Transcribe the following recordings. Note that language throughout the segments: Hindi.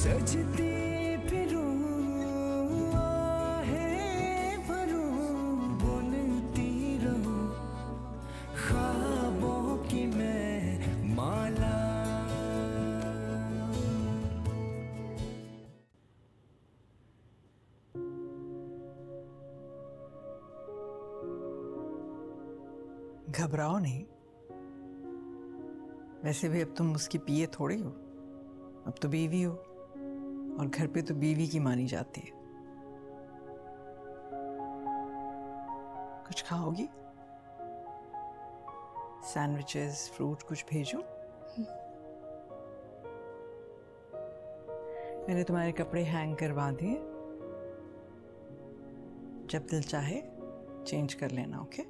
सजती फिरूं आहें भरूं बुनती रहूं ख्वाबों की मैं माला। घबराओ नहीं, वैसे भी अब तुम उसकी पिए थोड़ी हो, अब तो बीवी हो और घर पे तो बीवी की मानी जाती है। कुछ खाओगी? सैंडविचेस, फ्रूट कुछ भेजूं? मैंने तुम्हारे कपड़े हैंग करवा दिए, जब दिल चाहे चेंज कर लेना। Okay,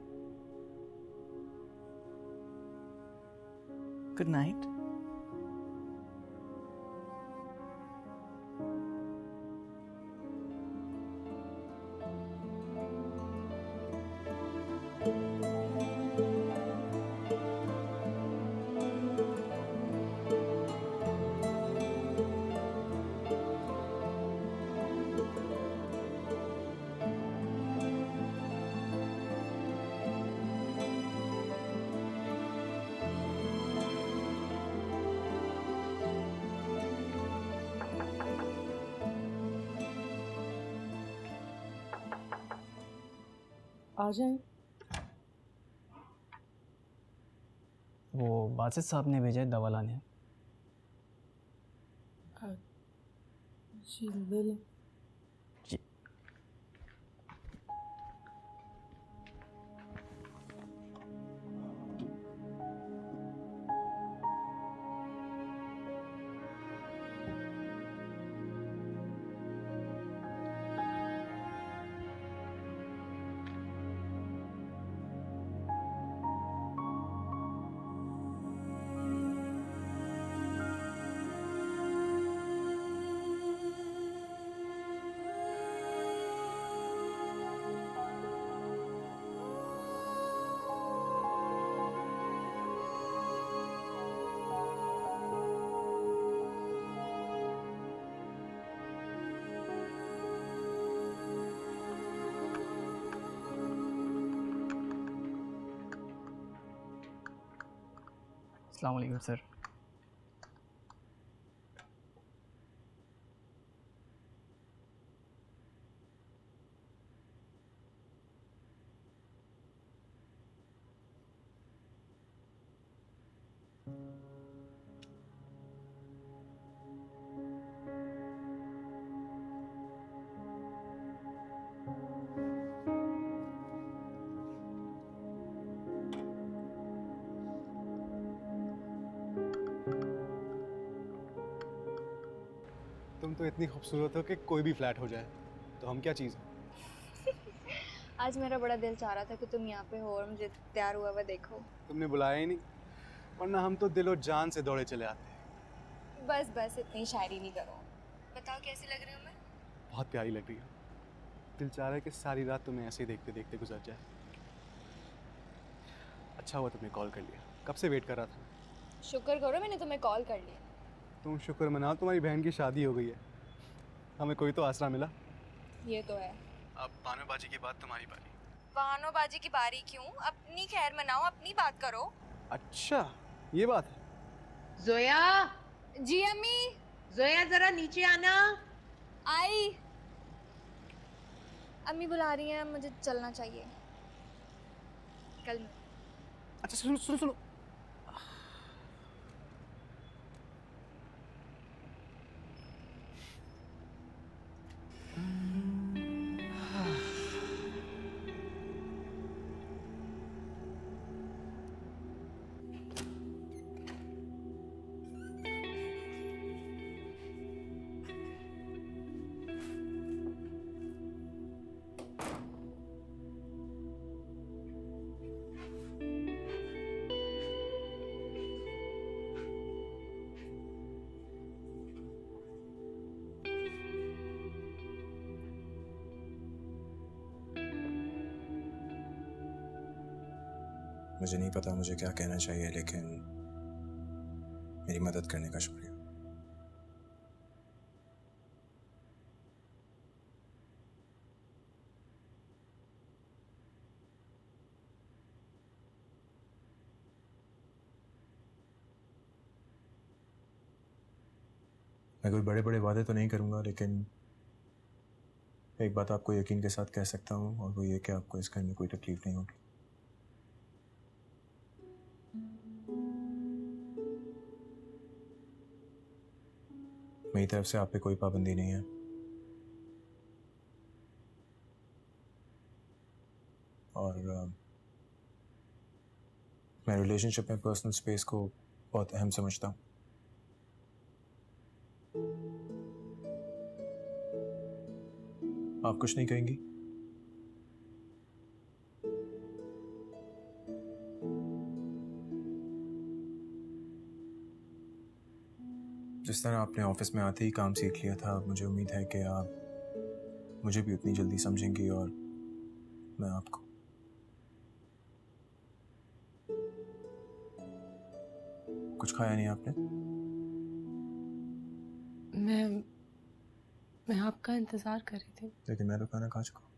good night. आ जाए। वो बासित साहब ने भेजा है दवा लाने। जी ले लो। जी। अस्सलाम वालेकुम सर। तुम तो इतनी खूबसूरत हो कि कोई भी फ्लैट हो जाए, तो हम क्या चीज़ है? आज मेरा बड़ा दिल चाह रहा था कि तुम यहाँ पे हो और मुझे तैयार हुआ हुआ देखो। तुमने बुलाया ही नहीं, वरना हम तो दिल और जान से दौड़े चले आते। बस बस इतनी शायरी नहीं करो। बताओ कैसी लग रही हूँ मैं? बहुत प्यारी लग रही हो। दिल चाह रहा है कि सारी रात तुम्हें ऐसे ही देखते देखते गुजर जाए। अच्छा हुआ तुमने कॉल कर लिया, कब से वेट कर रहा था। शुक्र करो मैंने तुम्हें कॉल कर लिया। तुम शुक्र मनाओ, तुम्हारी बहन की शादी हो गई है, हमें कोई तो आसरा मिला। ये तो है। अब बानोबाजी की बात तुम्हारी बारी। बहानोबाजी की बारी क्यों? अपनी खैर मनाओ, अपनी बात करो। अच्छा ये बात है। जोया, जी अम्मी। जोया जरा नीचे आना। आई। अम्मी बुला रही हैं, मुझे चलना चाहिए। कल अच्छा सुनो सुनो सुनो, मुझे नहीं पता मुझे क्या कहना चाहिए, लेकिन मेरी मदद करने का शुक्रिया। मैं कोई बड़े बड़े वादे तो नहीं करूँगा, लेकिन एक बात आपको यकीन के साथ कह सकता हूँ, और वो ये कि आपको इस घर में कोई तकलीफ नहीं होगी। मेरी तरफ से आप पे कोई पाबंदी नहीं है। और मैं रिलेशनशिप में पर्सनल स्पेस को बहुत अहम समझता हूँ। आप कुछ नहीं कहेंगी? जिस तरह आपने ऑफिस में आते ही काम सीख लिया था, मुझे उम्मीद है कि आप मुझे भी उतनी जल्दी समझेंगी और मैं आपको। कुछ खाया नहीं आपने? मैं आपका इंतजार कर रही थी। लेकिन मैं तो खाना खा चुका हूँ।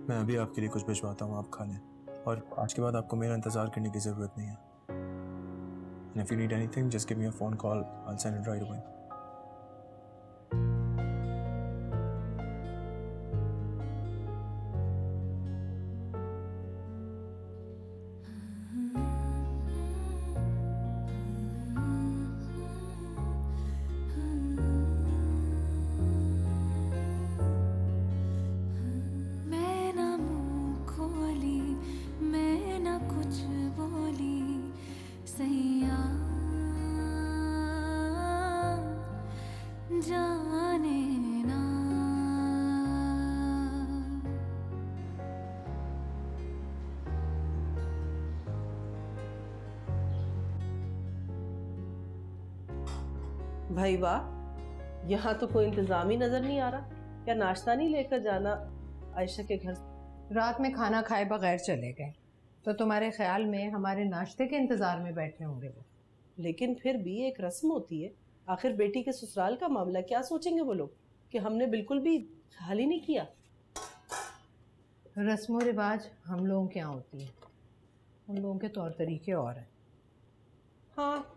मैं अभी आपके लिए कुछ भिजवाता हूँ, आप खा लें। और आज के बाद आपको मेरा इंतजार करने की जरूरत नहीं है। And if you need anything, just give me a phone call. I'll send it right away. मैं ना मुंह खोली, मैं ना कुछ बोली, सैया जाने ना। भाई वाह, यहाँ तो कोई इंतजाम ही नजर नहीं आ रहा। क्या नाश्ता नहीं लेकर जाना आयशा के घर? रात में खाना खाए बगैर चले गए, तो तुम्हारे ख्याल में हमारे नाश्ते के इंतजार में बैठे होंगे वो? लेकिन फिर भी एक रस्म होती है, आखिर बेटी के ससुराल का मामला। क्या सोचेंगे वो लोग कि हमने बिल्कुल भी ख्याल ही नहीं किया? रस्मों रिवाज हम लोगों के यहाँ होती है, उन लोगों के तौर तरीके और हैं। हाँ,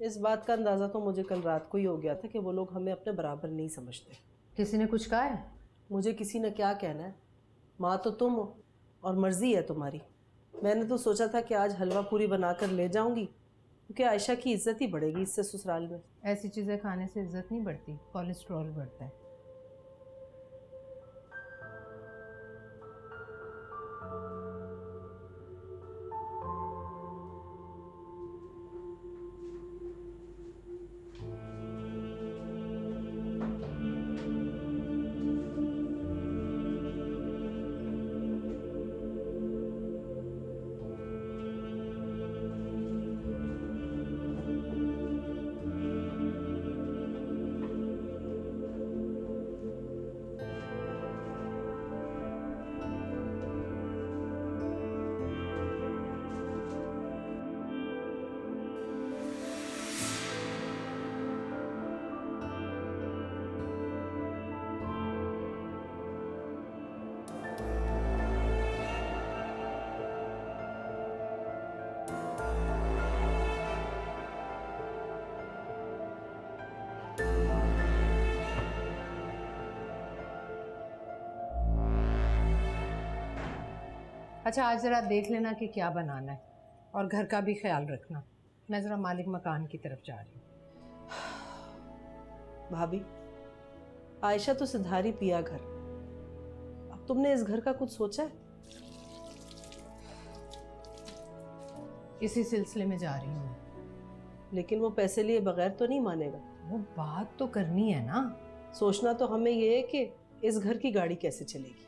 इस बात का अंदाज़ा तो मुझे कल रात को ही हो गया था कि वो लोग हमें अपने बराबर नहीं समझते। किसी ने कुछ कहा है? मुझे किसी ने क्या कहना है, माँ तो तुम हो और मर्जी है तुम्हारी। मैंने तो सोचा था कि आज हलवा पूरी बनाकर ले जाऊंगी, क्योंकि आयशा की इज्जत ही बढ़ेगी इससे ससुराल में। ऐसी चीज़ें खाने से इज्जत नहीं बढ़ती, कोलेस्ट्रॉल बढ़ता है। अच्छा, आज ज़रा देख लेना कि क्या बनाना है, और घर का भी ख्याल रखना। मैं ज़रा मालिक मकान की तरफ जा रही हूँ। भाभी, आयशा तो सिधारी पिया घर। अब तुमने इस घर का कुछ सोचा है? इसी सिलसिले में जा रही हूँ। लेकिन वो पैसे लिए बगैर तो नहीं मानेगा। वो बात तो करनी है ना। सोचना तो हमें ये है कि इस घर की गाड़ी कैसे चलेगी।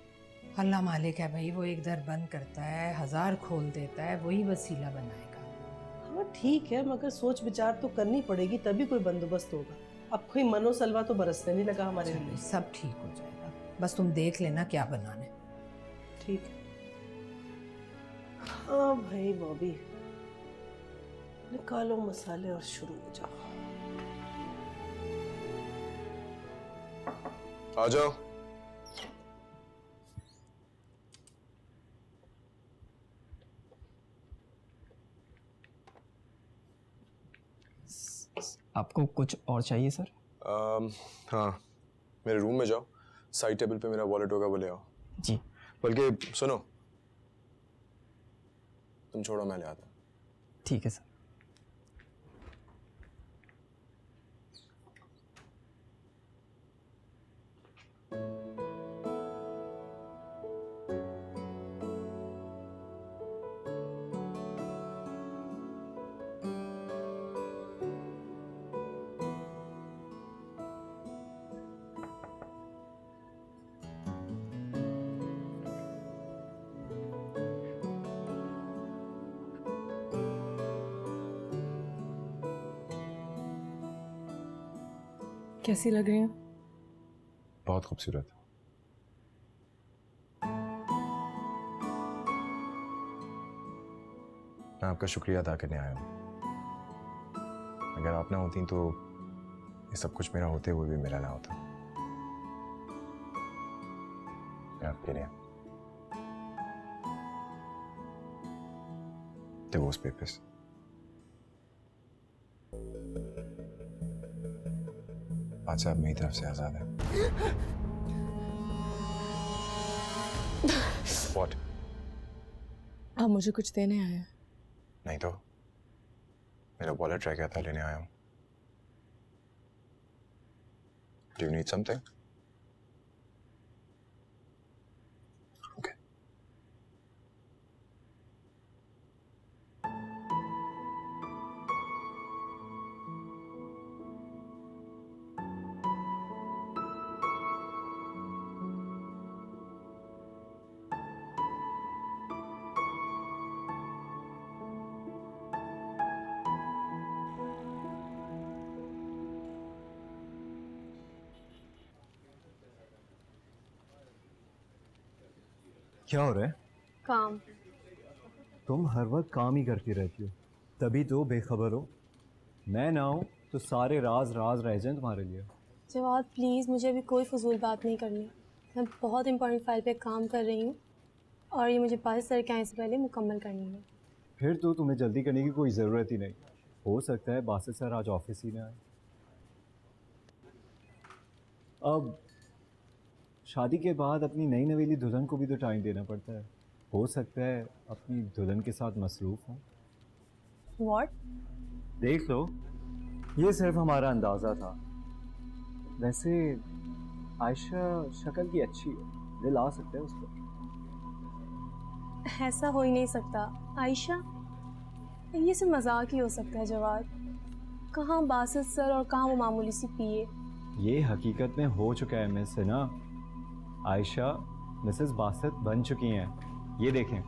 अल्लाह मालिक है भाई, वो एक दर बंद करता है, 1000 खोल देता है, वही वसीला बनाएगा। हाँ ठीक है, मगर सोच विचार तो करनी पड़ेगी, तभी कोई बंदोबस्त होगा। अब कोई मनोसलवा तो बरसने नहीं लगा हमारे चलो, लिए। सब ठीक हो जाएगा, बस तुम देख लेना क्या बनाना है। ठीक है। हाँ भाई बॉबी, निकालो मसाले और शुरू हो जाओ। आ जाओ। आपको कुछ और चाहिए सर? हाँ, मेरे रूम में जाओ, साइड टेबल पे मेरा वॉलेट होगा, वो ले आओ। जी। बल्कि सुनो, तुम छोड़ो, मैं ले आता हूँ। ठीक है सर। कैसी लग रही हूँ? बहुत खूबसूरत। मैं आपका शुक्रिया अदा करने आया हूँ। अगर आप ना होती तो ये सब कुछ मेरा होते हुए भी मेरा ना होता। आपके लिए डिवोर्स पेपर्स। आज से आप मेरी तरफ से आजाद है। What? आप मुझे कुछ देने आए हैं? नहीं तो मेरा वॉलेट रह गया था, लेने आया हूँ। Do you need something? Okay. क्या हो रहा है? काम। तुम हर वक्त काम ही करती रहती हो, तभी तो बेखबर हो। मैं ना हूँ तो सारे राज राज रह जाएं तुम्हारे लिए। जवाद प्लीज़, मुझे अभी कोई फजूल बात नहीं करनी। मैं बहुत इंपॉर्टेंट फाइल पे काम कर रही हूँ और ये मुझे 22 सर के आने से पहले मुकम्मल करनी है। फिर तो तुम्हें जल्दी करने की कोई ज़रूरत ही नहीं। हो सकता है बासित सर आज ऑफिस ही ना आए। अब शादी के बाद अपनी नई नवेली दुल्हन को भी तो टाइम देना पड़ता है। हो सकता है अपनी दुल्हन के साथ मसरूफ़ हो। What? देख लो, ये सिर्फ हमारा अंदाज़ा था। वैसे आयशा शक्ल की अच्छी है, दिल आ सकता है उस पर। ऐसा हो ही नहीं सकता आयशा, ये सिर्फ मजाक ही हो सकता है जवाद। कहाँ बासित सर और कहाँ वो मामूली सी पिए। ये हकीकत में हो चुका है मिस, है ना? आयशा मिसेस बासित बन चुकी हैं, ये देखें।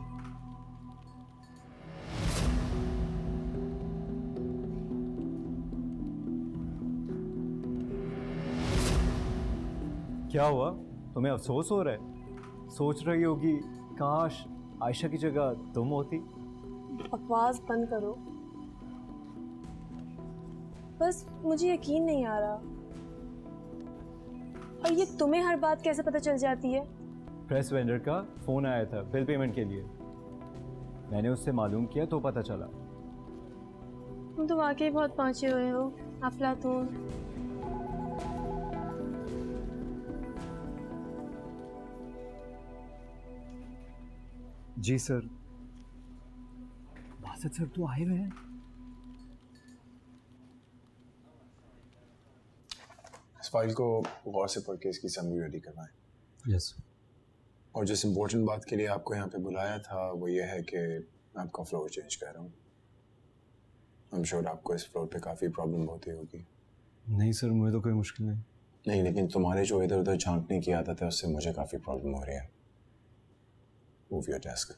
क्या हुआ, तुम्हें अफसोस हो रहा है? सोच रही होगी काश आयशा की जगह तुम होती। बकवास बंद करो, बस मुझे यकीन नहीं आ रहा। और ये तुम्हें हर बात कैसे पता चल जाती है? प्रेस वेंडर का फ़ोन आया था बिल पेमेंट के लिए, मैंने उससे मालूम किया तो पता चला। तुम तो वाकई बहुत पहुंचे हुए हो अफलातून। जी सर। बासित सर तो आए हुए हैं। इस फाइल को गौर से पढ़ के इसकी समरी रेडी करवाएं। यस। और जिस इम्पोर्टेंट बात के लिए आपको यहाँ पे बुलाया था वो ये है कि आपका फ्लोर चेंज कर रहा हूँ। आई एम श्योर आपको इस फ्लोर पे काफ़ी प्रॉब्लम होती होगी। नहीं सर, मुझे तो कोई मुश्किल नहीं। नहीं, लेकिन तुम्हारे जो इधर उधर झांकने की आदत है उससे मुझे काफ़ी प्रॉब्लम हो रही है। Move your desk.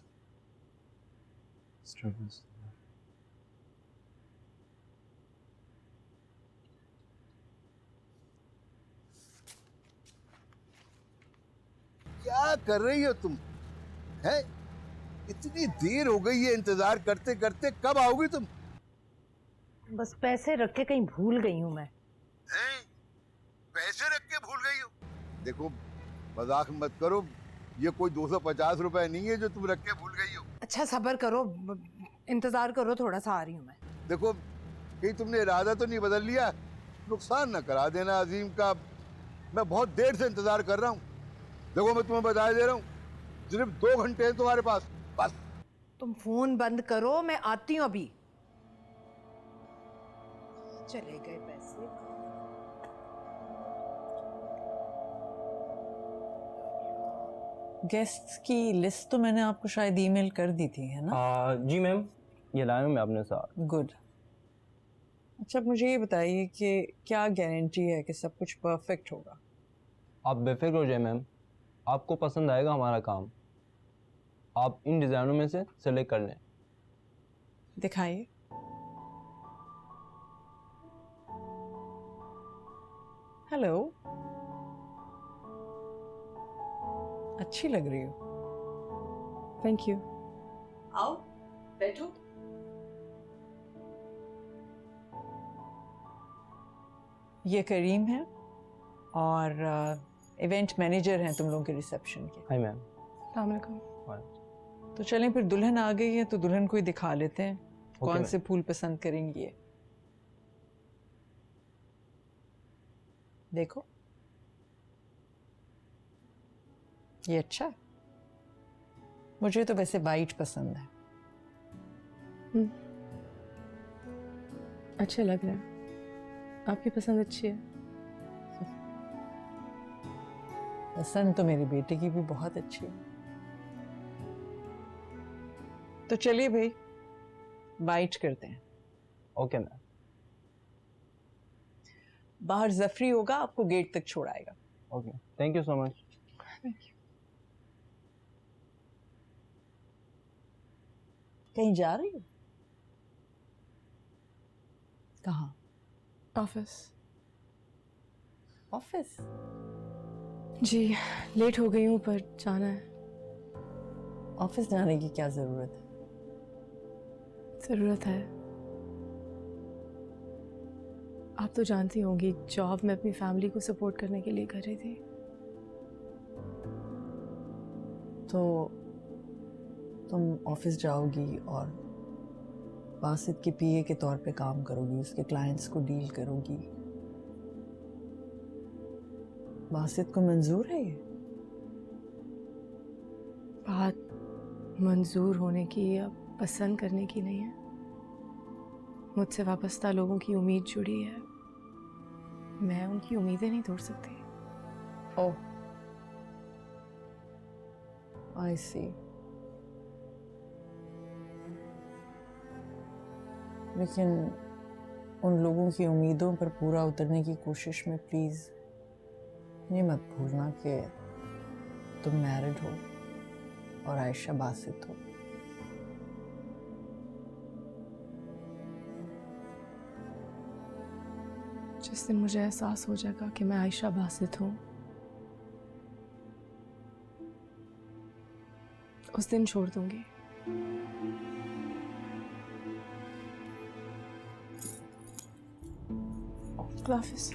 क्या कर रही हो तुम? है इतनी देर हो गई है इंतजार करते करते, कब आओगी तुम? बस पैसे रख के कहीं भूल गई हूँ मैं। हैं? पैसे रख के भूल गई हो? देखो मजाक मत करो, ये कोई 250 रुपए नहीं है जो तुम रख के भूल गई हो। अच्छा सब्र करो, इंतजार करो, थोड़ा सा आ रही हूँ मैं। देखो कहीं तुमने इरादा तो नहीं बदल लिया? नुकसान न करा देना अजीम का। मैं बहुत देर से इंतजार कर रहा हूँ। देखो मैं तुम्हें बता दे रहा हूँ, सिर्फ 2 घंटे हैं तुम्हारे पास, बस। तुम फोन बंद करो, मैं आती हूँ अभी। चले गए पैसे। गेस्ट्स की लिस्ट तो मैंने आपको शायद ईमेल कर दी थी, है ना? जी मैम, ये लाया हूँ मैं अपने साथ। गुड। अच्छा, मुझे ये बताइए कि क्या गारंटी है कि सब कुछ परफेक्ट होगा? आप बेफिक्र हो जाए मैम, आपको पसंद आएगा हमारा काम। आप इन डिज़ाइनों में से सेलेक्ट कर लें। दिखाइए। हेलो, अच्छी लग रही हो। Thank you. आओ बैठो। ये करीम है और इवेंट मैनेजर हैं तुम लोगों के रिसेप्शन के। Hi ma'am. अस्सलाम वालेकुम। तो चलें फिर, दुल्हन आ गई है तो दुल्हन को ही दिखा लेते हैं कौन मैम। से फूल पसंद करेंगी ये। देखो, ये अच्छा है। मुझे तो वैसे वाइट पसंद है। अच्छा लग रहा है, आपकी पसंद अच्छी है। पसंद तो मेरी बेटे की भी बहुत अच्छी है। तो चलिए भाई, वाइट करते हैं। Okay ma'am. बाहर जफरी होगा, आपको गेट तक छोड़ाएगा। Okay, thank you so much. कहीं जा रही हो? कहाँ? ऑफिस। ऑफिस? जी, लेट हो गई हूँ पर जाना है। ऑफिस जाने की क्या जरूरत है? ज़रूरत है। आप तो जानती होंगी, जॉब में अपनी फैमिली को सपोर्ट करने के लिए कर रही थी। तो तुम ऑफिस जाओगी और बासित के पीए के तौर पे काम करोगी, उसके क्लाइंट्स को डील करोगी। बासित को मंजूर है ये? बात मंजूर होने की या पसंद करने की नहीं है। मुझसे वाबस्ता लोगों की उम्मीद जुड़ी है, मैं उनकी उम्मीदें नहीं तोड़ सकती। ओह, आई सी। लेकिन उन लोगों की उम्मीदों पर पूरा उतरने की कोशिश में प्लीज़ ये मत भूलना कि तुम मैरिड हो और आयशा बासित हो। जिस दिन मुझे एहसास हो जाएगा कि मैं आयशा बासित हूँ, उस दिन छोड़ दूंगी। अल्लाह हाफिज़।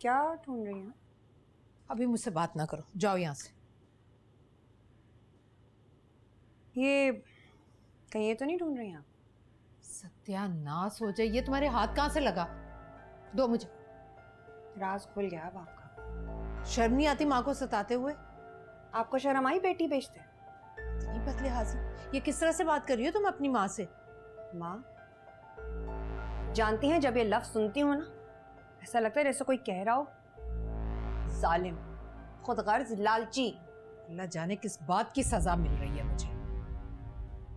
क्या ढूंढ रही हैं? अभी मुझसे बात ना करो, जाओ यहाँ से। ये कहीं ये तो नहीं ढूंढ रही हैं आप? सत्यानाश हो जाए, ये तुम्हारे हाथ कहाँ से लगा? दो मुझे। राज खुल गया अब आपका। शर्म नहीं आती माँ को सताते हुए? आपको शर्म आई बेटी बेचते? इतनी बदले हाजिर, ये किस तरह से बात कर रही हो तुम अपनी माँ से? माँ, जानती हैं जब ये लफ्ज सुनती हूँ ना, ऐसा लगता है जैसे कोई कह रहा हो जालिम, खुदगर्ज, लालची। अल्लाह जाने किस बात की सजा मिल रही है मुझे।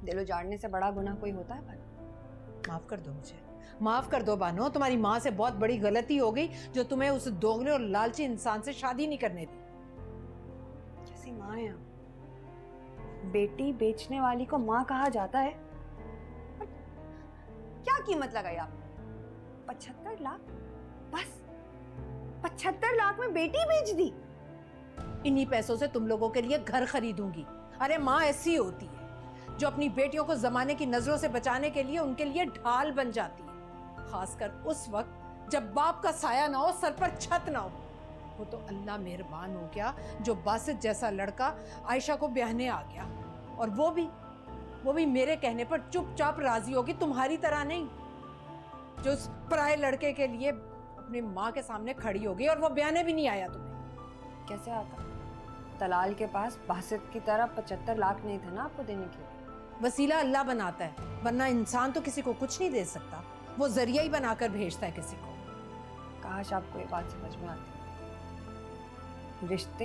दिल उजाड़ने से बड़ा गुनाह कोई होता है? पर माफ कर दो मुझे, माफ कर दो बानो, तुम्हारी माँ से बहुत बड़ी गलती हो गई जो तुम्हें उस दोगले और लालची इंसान से शादी नहीं करने दी। कैसी माँ है आप? बेटी बेचने वाली को माँ कहा जाता है? पर क्या कीमत लगाई आप? 75 लाख? बस 75 लाख में बेटी बेच दी? इन्हीं पैसों से तुम लोगों के लिए घर खरीदूंगी। अरे माँ ऐसी होती है जो अपनी बेटियों को जमाने की नजरों से बचाने के लिए उनके लिए ढाल बन जाती है, खासकर उस वक्त जब बाप का साया ना हो, सर पर छत ना हो। वो तो अल्लाह मेहरबान हो गया जो बासित जैसा लड़का आयशा को ब्याहने आ गया, और वो भी मेरे कहने पर चुपचाप राजी होगी, तुम्हारी तरह नहीं जो उस पराये लड़के के लिए अपनी माँ के सामने खड़ी होगी और वो ब्याहने भी नहीं आया तुम्हें। कैसे आता? दलाल के पास बासित की तरह 75 लाख नहीं थे ना आपको देने के लिए। वसीला अल्लाह बनाता है, वरना इंसान तो किसी को कुछ नहीं दे सकता, वो जरिया ही बनाकर भेजता है किसी को। काश आपको ये बात समझ में आती। रिश्ते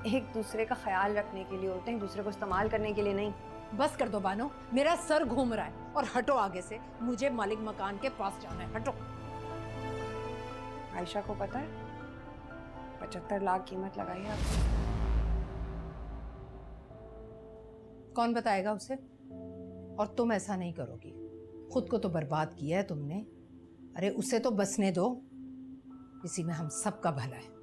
एक दूसरे का ख्याल रखने के लिए होते हैं, दूसरे को इस्तेमाल करने के लिए नहीं। बस कर दो बानो, मेरा सर घूम रहा है, और हटो आगे से, मुझे मालिक मकान के पास जाना है, हटो। आयशा को पता है 75 लाख कीमत लगाई है आपने। कौन बताएगा उसे? और तुम ऐसा नहीं करोगी, खुद को तो बर्बाद किया है तुमने। अरे उसे तो बसने दो, इसी में हम सबका भला है।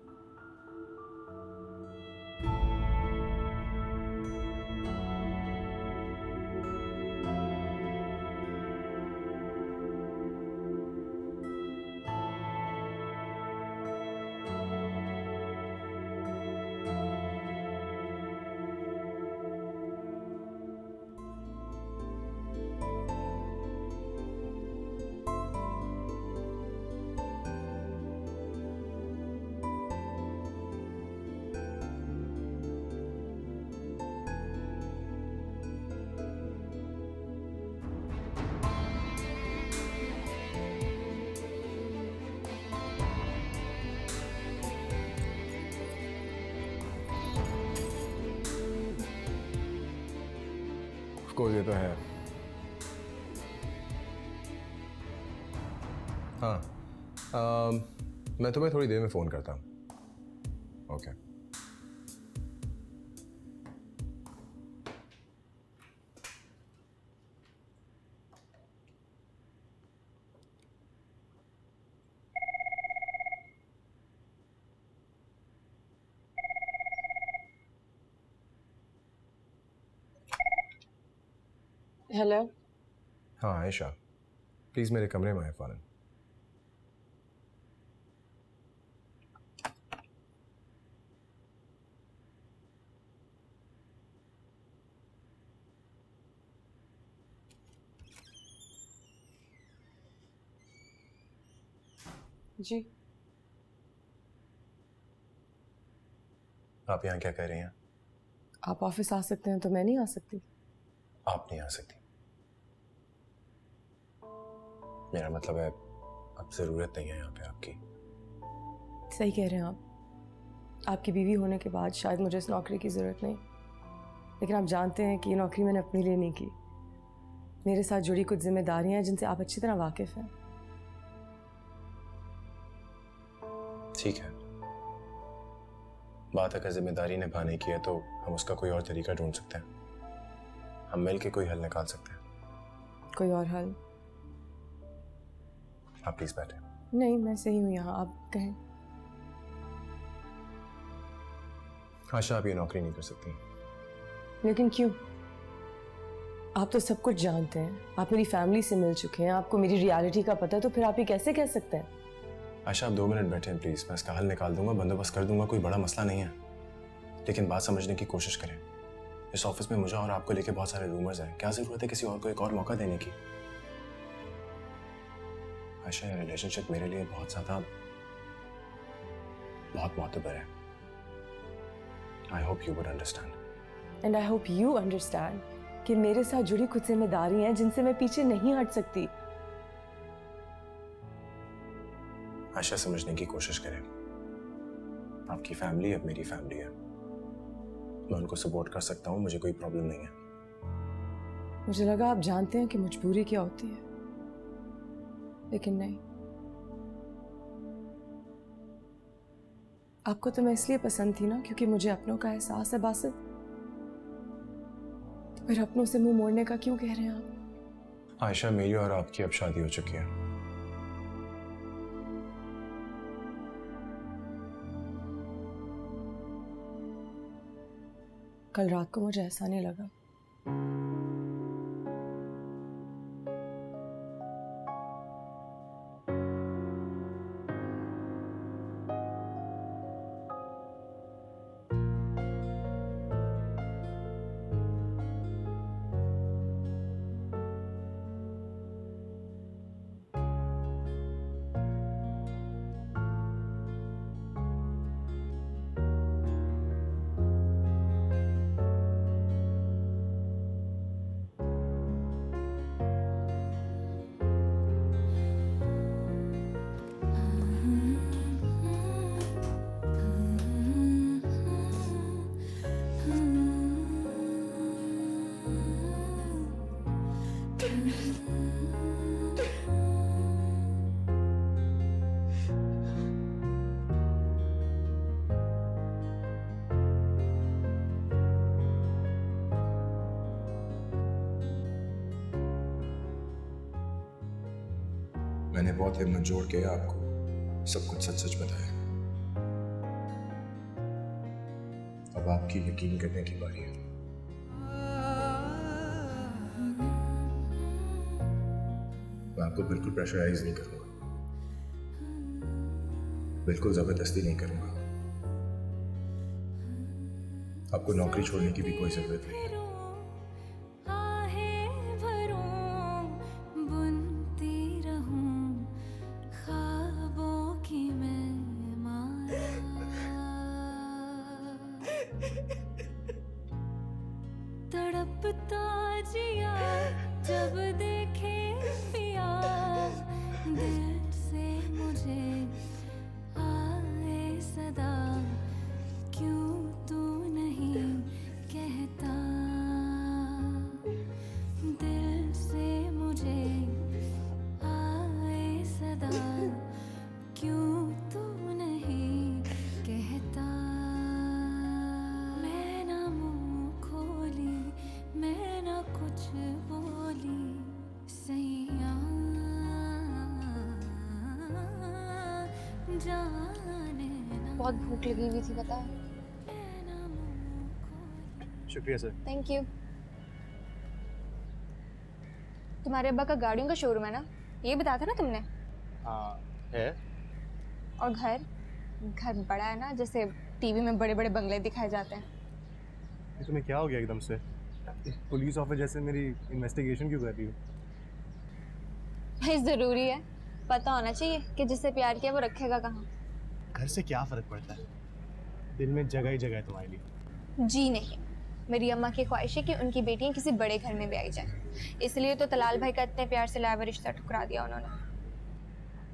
कोर्स ये तो है। हाँ, मैं तुम्हें थोड़ी देर में फ़ोन करता हूँ। ओके। हेलो। हाँ आयशा, प्लीज़ मेरे कमरे में आए फ़ौरन। जी। आप यहाँ क्या कर रही हैं? आप ऑफिस आ सकते हैं तो मैं नहीं आ सकती? आप नहीं आ सकती। मेरा मतलब है अब ज़रूरत नहीं है यहाँ पे आपकी। सही कह रहे हैं आप। आपकी बीवी होने के बाद शायद मुझे इस नौकरी की ज़रूरत नहीं, लेकिन आप जानते हैं कि ये नौकरी मैंने अपने लिए नहीं की। मेरे साथ जुड़ी कुछ जिम्मेदारियां हैं जिनसे आप अच्छी तरह वाकिफ़ हैं। ठीक है, बात अगर जिम्मेदारी निभाने की है तो हम उसका कोई और तरीका ढूंढ सकते हैं। हम मिल के कोई हल निकाल सकते हैं। कोई और हल? आप प्लीज बैठे। नहीं, मैं सही हूँ यहाँ, आप कहें। आशा, आप ये नौकरी नहीं कर सकती। लेकिन क्यों? आप तो सब कुछ जानते हैं, आप मेरी फैमिली से मिल चुके हैं, आपको मेरी रियलिटी का पता है, तो फिर आप ये कैसे कह सकते हैं? आशा, आप 2 मिनट बैठे हैं प्लीज, मैं इसका हल निकाल दूंगा, बंदोबस्त कर दूंगा, कोई बड़ा मसला नहीं है। लेकिन बात समझने की कोशिश करें। इस ऑफिस में मुझे और आपको लेके बहुत सारे रूमर्स हैं, क्या जरूरत है किसी और को एक और मौका देने की? आशा, ये रिलेशनशिप मेरे लिए बहुत मोतबर है। I hope you would understand. And I hope you understand कि मेरे साथ जुड़ी कुछ जिम्मेदारी हैं जिनसे मैं पीछे नहीं हट सकती। आशा, समझने की कोशिश करें। आपकी फैमिली अब मेरी फैमिली है, मैं उनको सपोर्ट कर सकता हूँ, मुझे कोई प्रॉब्लम नहीं है। मुझे लगा आप जानते हैं कि मजबूरी क्या होती है, लेकिन नहीं। आपको तो मैं इसलिए पसंद थी ना क्योंकि मुझे अपनों का एहसास है बासित। तो फिर अपनों से मुंह मोड़ने का क्यों कह रहे हैं आप? आयशा, मेरी और आपकी अब शादी हो चुकी है। कल रात को मुझे ऐसा नहीं लगा। मैंने बहुत हिम्मत जोड़ के आपको सब कुछ सच सच बताया। अब आपकी यकीन करने की बारी है। मैं आपको बिल्कुल प्रेशराइज नहीं करूंगा, बिल्कुल जबरदस्ती नहीं करूंगा। आपको नौकरी छोड़ने की भी कोई जरूरत नहीं है। तड़पता जिया जब देखे पिया, दिल से मुझे आए सदा, क्यों तू नहीं कहता। दिल से मुझे आए सदा, क्यों तू नहीं कहता। मैं ना मुँह खोली, मैं ना कुछ बोली, सैया जाने ना। बहुत भूख लगी हुई थी पता है। शुक्रिया सर। Thank you. तुम्हारे अब्बा का गाड़ियों का शोरूम है ना, ये बताया था ना तुमने? हाँ है। और घर बड़ा है ना, जैसे टीवी में बड़े बड़े बंगले दिखाए जाते हैं। तुम्हें क्या हो गया एकदम से? पुलिस ऑफिसर जैसे मेरी इन्वेस्टिगेशन क्यों कर रही हो? भाई ज़रूरी है, पता होना चाहिए कि जिससे प्यार किया वो रखेगा कहाँ। घर से क्या फ़र्क पड़ता है, दिल में जगह ही जगह है तुम्हारे लिए। जी नहीं, मेरी अम्मा की ख्वाहिश है कि उनकी बेटियाँ किसी बड़े घर में भी आई जाए, इसलिए तो तलाल भाई का इतने प्यार से लाया हुआ रिश्ता ठुकरा दिया उन्होंने।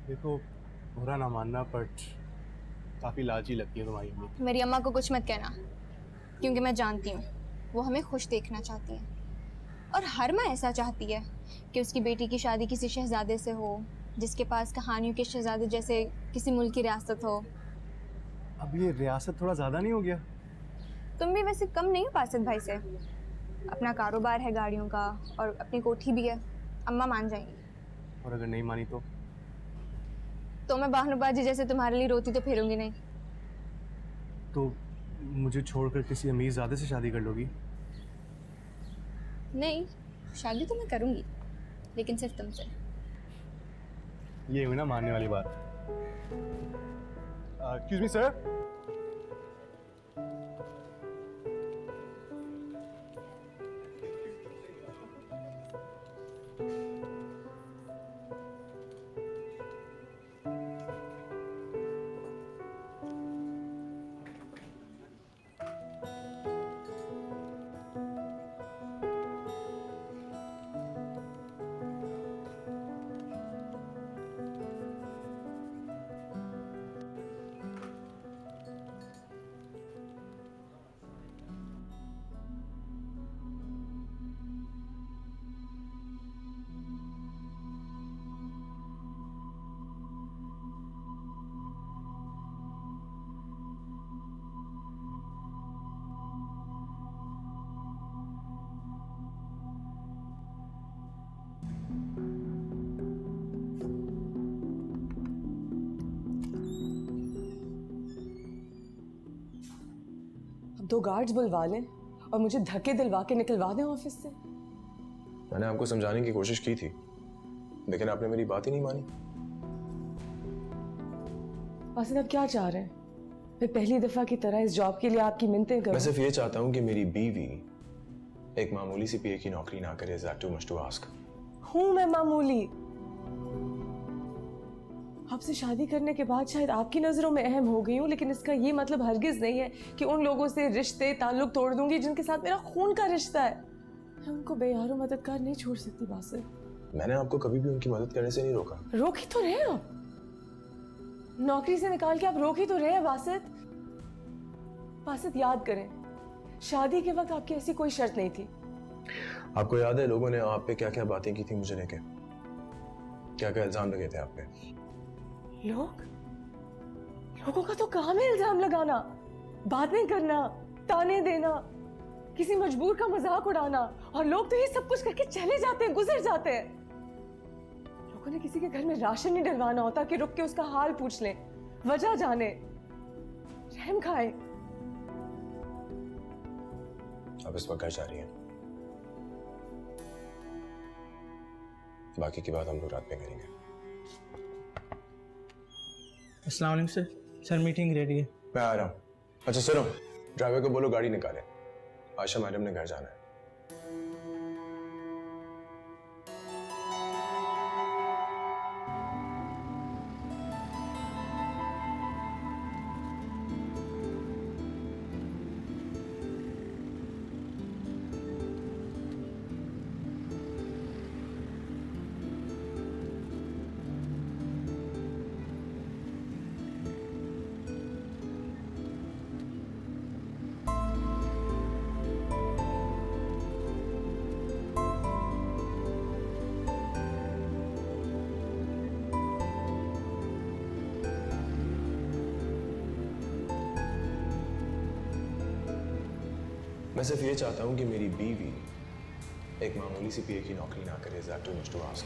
देखो बुरा ना मानना, बट काफ़ी लालची लगती है तुम्हारी अम्मी। मेरी अम्मा को कुछ मत कहना, क्योंकि मैं जानती हूँ वो हमें खुश देखना चाहती हैं, और हर माँ ऐसा चाहती है कि उसकी बेटी की शादी किसी शहजादे से हो जिसके पास कहानियों के शहजादे जैसे किसी मुल्क की रियासत हो। अब ये रियासत थोड़ा ज़्यादा नहीं हो गया? तुम भी वैसे कम नहीं हो बासित भाई से, अपना कारोबार है गाड़ियों का और अपनी कोठी भी है, अम्मा मान जाएंगी। और अगर नहीं मानी तो मैं बहानुबाजी जैसे तुम्हारे लिए रोती तो फिरूंगी नहीं। तो मुझे छोड़कर किसी अमीरजादे से शादी कर लोगी? नहीं, शादी तो मैं करूंगी, लेकिन सिर्फ तुमसे। ये हुई ना मानने वाली बात। Excuse me sir. अब 2 गार्ड्स बुलवा लें और मुझे धक्के दिलवा के निकलवा दें ऑफिस से। मैंने आपको समझाने की कोशिश की थी, लेकिन आपने मेरी बात ही नहीं मानी। बासित आप क्या चाह रहे हैं? मैं पहली दफा की तरह इस जॉब के लिए आपकी मिन्नतें करूं? मैं सिर्फ ये चाहता हूँ कि मेरी बीवी एक मामूली सी पीए की नौकरी ना करे। Is that too much to ask? हूं मैं मामूली? आपसे शादी करने के बाद शायद आपकी नजरों में अहम हो गई हूँ, लेकिन इसका ये मतलब हरगिज नहीं है कि उन लोगों से रिश्ते ताल्लुक तोड़ दूंगी जिनके साथ मेरा खून का रिश्ता है। मैं उनको बेयारो मददगार नहीं छोड़ सकती बासित। मैंने आपको कभी भी उनकी मदद करने से नहीं रोका। रोक ही तो रहे हो, नौकरी से निकाल के आप रोक ही तो रहे हैं बासित। बासित याद करें, शादी के वक्त आपकी ऐसी कोई शर्त नहीं थी। आपको याद है लोगों ने आप पे क्या क्या बातें की थी मुझे लेके? क्या क्या इल्जाम लगे थे आप पे? लोगों का तो काम है इल्जाम लगाना, बातें करना, ताने देना, किसी मजबूर का मजाक उड़ाना, और लोग तो ये सब कुछ करके चले जाते हैं, गुजर जाते हैं। लोगों ने किसी के घर में राशन नहीं डलवाना होता कि रुक के उसका हाल पूछ लें, वजह जाने, रहम खाए। अब इस वक्त घर जा रही हैं, बाकी की बात हम लोग रात में करेंगे। अस्सलाम वालेकुम सर। सर मीटिंग रेडी है। मैं आ रहा हूँ। अच्छा सुनो, ड्राइवर को बोलो गाड़ी निकाले, आशा मैडम ने घर जाना है। मैं सिर्फ ये चाहता हूँ कि मेरी बीवी एक मामूली सी पीए की नौकरी ना करे। Is that too much to ask?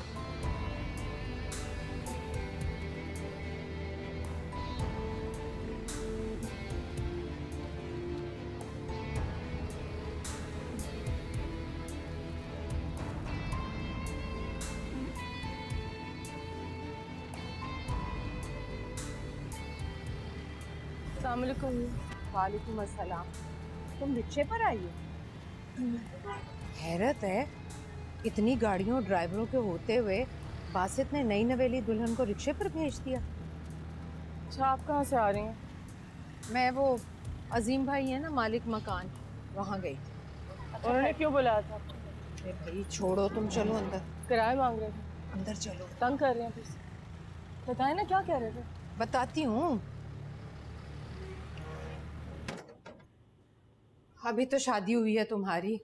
अस्सलाम वालेकुम। वालेकुम अस्सलाम। तुम रिक्शे पर आई हो? हैरत है, इतनी गाड़ियों ड्राइवरों के होते हुए बासित ने नई नवेली दुल्हन को रिक्शे पर भेज दिया। अच्छा, आप कहाँ से आ रही हैं? मैं वो अजीम भाई है ना मालिक मकान, वहाँ गई थी। उन्होंने क्यों बुलाया था? अरे भाई छोड़ो, तुम चलो अंदर। किराया मांग रहे थे? अंदर चलो। तंग कर रहे हैं फिर से? बताए ना क्या कह रहे थे। बताती हूँ। अभी तो शादी हुई है तुम्हारी,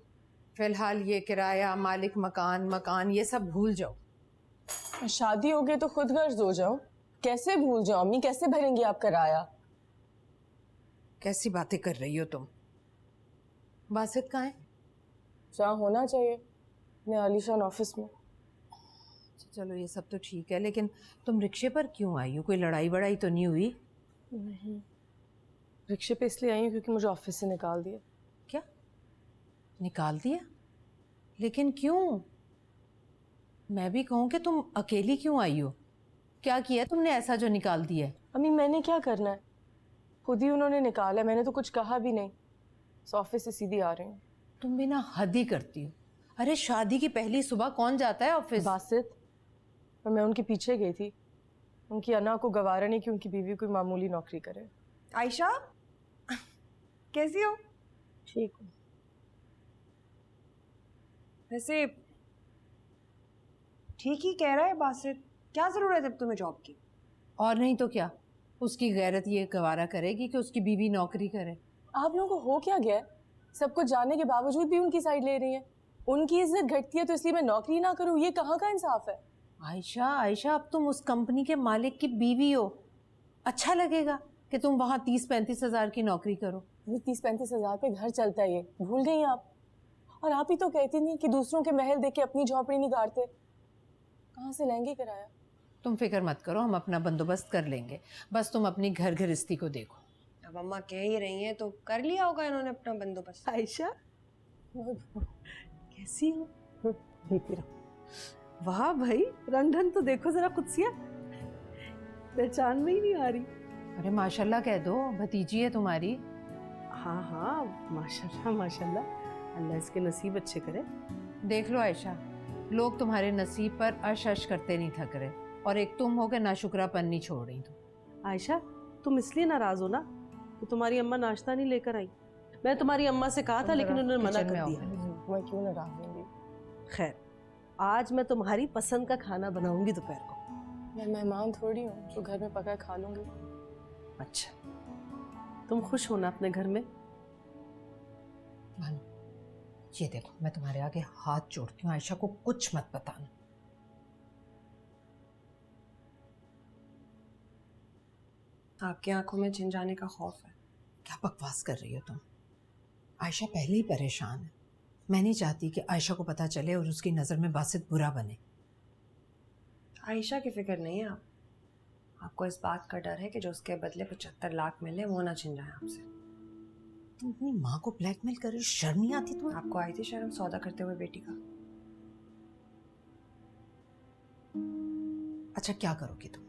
फिलहाल ये किराया, मालिक मकान, मकान ये सब भूल जाओ। शादी हो गई तो खुद गर्ज हो जाओ। कैसे भूल जाओ अम्मी, कैसे भरेंगी आप किराया? कैसी बातें कर रही हो तुम? बासित कहाँ है? जहाँ होना चाहिए, अपने आलीशान ऑफिस में। चलो ये सब तो ठीक है, लेकिन तुम रिक्शे पर क्यों आई हो? कोई लड़ाई वड़ाई तो नहीं हुई? नहीं, रिक्शे पे इसलिए आई हूँ क्योंकि मुझे ऑफिस से निकाल दिया। क्या निकाल दिया? लेकिन क्यों? मैं भी कहूँ कि तुम अकेली क्यों आई हो? क्या किया तुमने ऐसा जो निकाल दिया है? अम्मी मैंने क्या करना है, खुद ही उन्होंने निकाला, मैंने तो कुछ कहा भी नहीं। ऑफिस से सीधी आ रही हूँ। तुम भी ना हद ही करती हो। अरे शादी की पहली सुबह कौन जाता है ऑफिस? बासित, और मैं उनके पीछे गई थी। उनकी अना को गवारा नहीं कि उनकी बीवी कोई मामूली नौकरी करे। आयशा कैसी हो? ठीक हूँ। वैसे ठीक ही कह रहा है बासित, क्या जरूरत है तुम्हें जॉब की? और नहीं तो क्या, उसकी गैरत ये गवारा करेगी कि उसकी बीवी नौकरी करे। आप लोगों को हो क्या गया है? सब कुछ जानने के बावजूद भी उनकी साइड ले रही हैं। उनकी इज्जत घटती है तो इसलिए मैं नौकरी ना करूँ, ये कहाँ का इंसाफ है? आयशा, आयशा अब तुम उस कंपनी के मालिक की बीवी हो, अच्छा लगेगा कि तुम वहाँ 30-35 हज़ार की नौकरी करो? 30-35 हज़ार पे घर चलता है, ये भूल गई आप? और आप ही तो कहती नहीं कि दूसरों के महल देख के अपनी झोपड़ी नहीं गाड़ते। कहाँ से लेंगे किराया? तुम फिक्र मत करो, हम अपना बंदोबस्त कर लेंगे, बस तुम अपनी घर गृहस्थी को देखो। अब अम्मा कह ही रही हैं तो कर लिया होगा इन्होंने अपना बंदोबस्त। आयशा कैसी हो? देखती रहो। वाह भाई, रंग ढंग तो देखो जरा कुत्सिया, पहचान में ही नहीं आ रही। अरे माशाल्लाह कह दो, भतीजी है तुम्हारी। हाँ हाँ, माशाल्लाह माशाल्लाह, अल्लाह इसके नसीब अच्छे करे। देख लो आयशा, लोग तुम्हारे नसीब पर अश अश करते नहीं थक रहे, और एक तुम हो के नाशुक्रापन नहीं छोड़ रही तुम। आयशा, तुम इसलिए नाराज हो ना कि तुम्हारी अम्मा नाश्ता नहीं लेकर आई। मैं तुम्हारी अम्मा से कहा था लेकिन उन्होंने मना कर दिया। मैं क्यों नाराज होंगी? खैर, आज मैं तुम्हारी पसंद का खाना बनाऊंगी दोपहर को। मैं मेहमान थोड़ी हूँ जो घर में पका खा लूंगी। अच्छा, तुम खुश हो ना अपने घर में? ये देखो, मैं तुम्हारे आगे हाथ जोड़ती हूँ, आयशा को कुछ मत बताना। आपकी आंखों में छिन जाने का खौफ है। क्या बकवास कर रही हो तुम? आयशा पहले ही परेशान है। मैं नहीं चाहती कि आयशा को पता चले और उसकी नज़र में बासित बुरा बने। आयशा की फिक्र नहीं है आपको इस बात का डर है कि जो उसके बदले 75 लाख मिले वो ना छिन जाए आपसे। तुम अपनी माँ को ब्लैकमेल कर रही हो, शर्म नहीं आती तुम्हें? आपको आई थी शर्म सौदा करते हुए बेटी का? अच्छा, क्या करोगी तुम?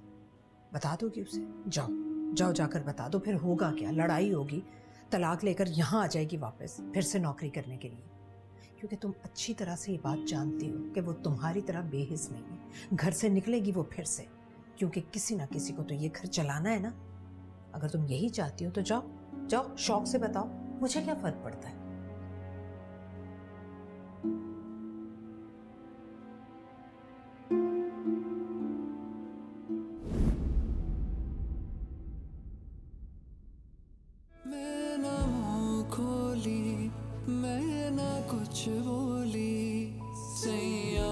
बता दोगी उसे? जाओ जाओ, जाकर बता दो। फिर होगा क्या? लड़ाई होगी, तलाक लेकर यहाँ आ जाएगी वापस फिर से नौकरी करने के लिए। क्योंकि तुम अच्छी तरह से ये बात जानती हो कि वो तुम्हारी तरह बेहिस नहीं है। घर से निकलेगी वो फिर से, क्योंकि किसी ना किसी को तो ये घर चलाना है ना। अगर तुम यही चाहती हो तो जाओ जाओ, शौक से बताओ, मुझे क्या फर्क पड़ता है। मैं ना मुँह खोली, मैं ना कुछ बोली, सैया